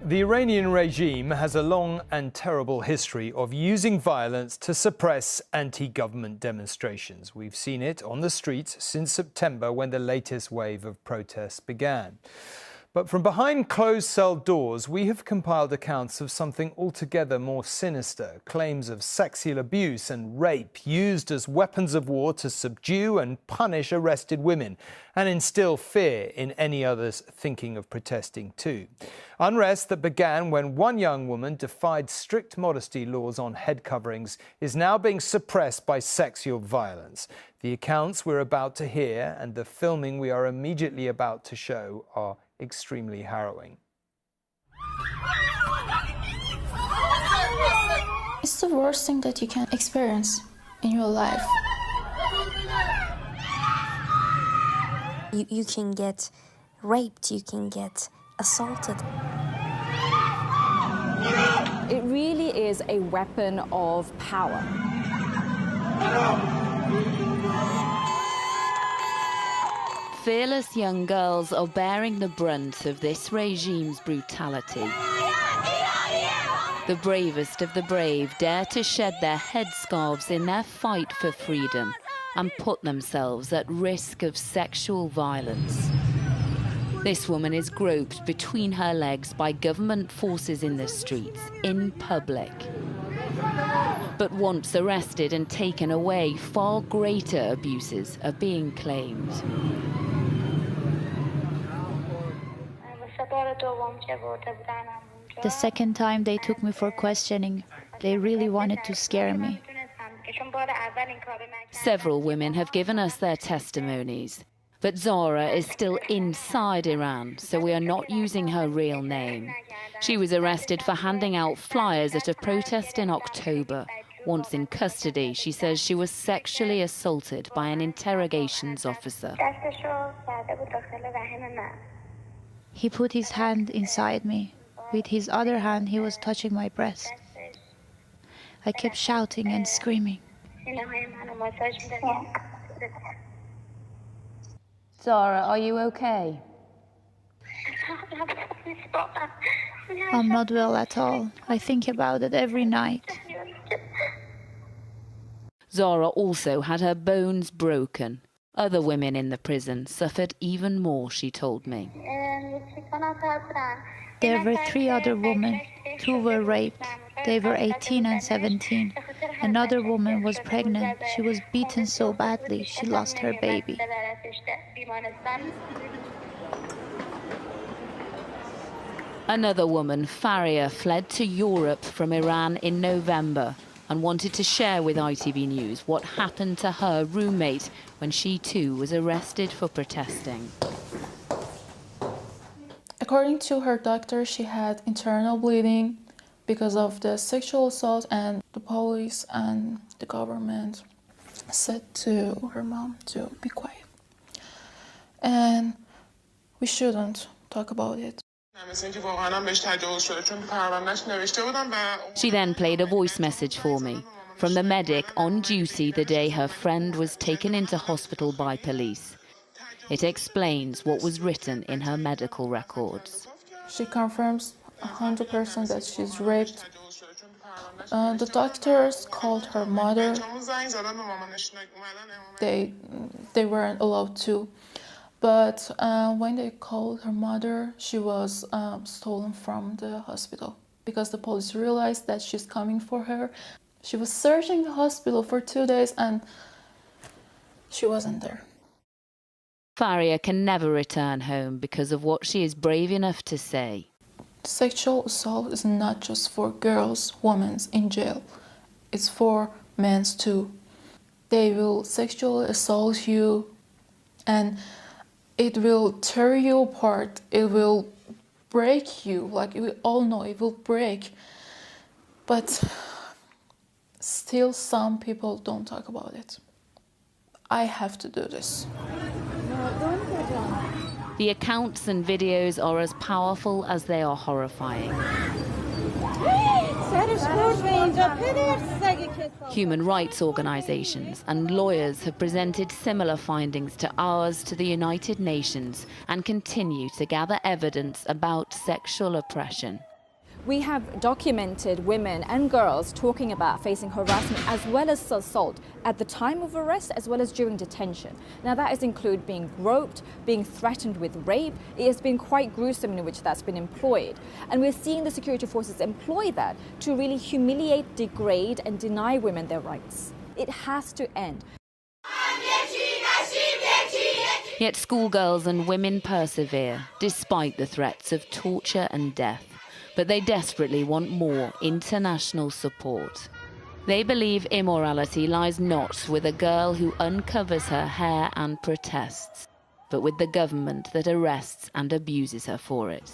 The Iranian regime has a long and terrible history of using violence to suppress anti-government demonstrations. We've seen it on the streets since September, when the latest wave of protests began. But from behind closed cell doors, we have compiled accounts of something altogether more sinister: claims of sexual abuse and rape used as weapons of war to subdue and punish arrested women and instill fear in any others thinking of protesting too. Unrest that began when one young woman defied strict modesty laws on head coverings is now being suppressed by sexual violence. The accounts we're about to hear and the filming we are immediately about to show are extremely harrowing. It's the worst thing that you can experience in your life. You can get raped, you can get assaulted. It really is a weapon of power. Fearless young girls are bearing the brunt of this regime's brutality. The bravest of the brave dare to shed their headscarves in their fight for freedom and put themselves at risk of sexual violence. This woman is groped between her legs by government forces in the streets, in public. But once arrested and taken away, far greater abuses are being claimed. The second time they took me for questioning, they really wanted to scare me. Several women have given us their testimonies. But Zara is still inside Iran, so we are not using her real name. She was arrested for handing out flyers at a protest in October. Once in custody, she says she was sexually assaulted by an interrogations officer. He put his hand inside me. With his other hand, he was touching my breast. I kept shouting and screaming. Zara, are you okay? I'm not well at all. I think about it every night. Zara also had her bones broken. Other women in the prison suffered even more, she told me. There were 3 other women. 2 were raped. They were 18 and 17. Another woman was pregnant. She was beaten so badly, she lost her baby. Another woman, Faria, fled to Europe from Iran in November and wanted to share with ITV News what happened to her roommate when she too was arrested for protesting. According to her doctor, she had internal bleeding because of the sexual assault, and the police and the government said to her mom to be quiet. And we shouldn't talk about it. She then played a voice message for me from the medic on duty the day her friend was taken into hospital by police. It explains what was written in her medical records. She confirms 100% that she's raped. The doctors called her mother. They weren't allowed to. But when they called her mother, she was stolen from the hospital because the police realized that she's coming for her. She was searching the hospital for 2 days and she wasn't there. Faria can never return home because of what she is brave enough to say. Sexual assault is not just for girls, women in jail. It's for men too. They will sexually assault you and it will tear you apart. It will break you. Like we all know, it will break. But still some people don't talk about it. I have to do this. The accounts and videos are as powerful as they are horrifying. Human rights organisations and lawyers have presented similar findings to ours to the United Nations and continue to gather evidence about sexual oppression. We have documented women and girls talking about facing harassment as well as assault at the time of arrest as well as during detention. Now that has included being groped, being threatened with rape. It has been quite gruesome in which that's been employed. And we're seeing the security forces employ that to really humiliate, degrade and deny women their rights. It has to end. Yet schoolgirls and women persevere despite the threats of torture and death. But they desperately want more international support. They believe immorality lies not with a girl who uncovers her hair and protests, but with the government that arrests and abuses her for it.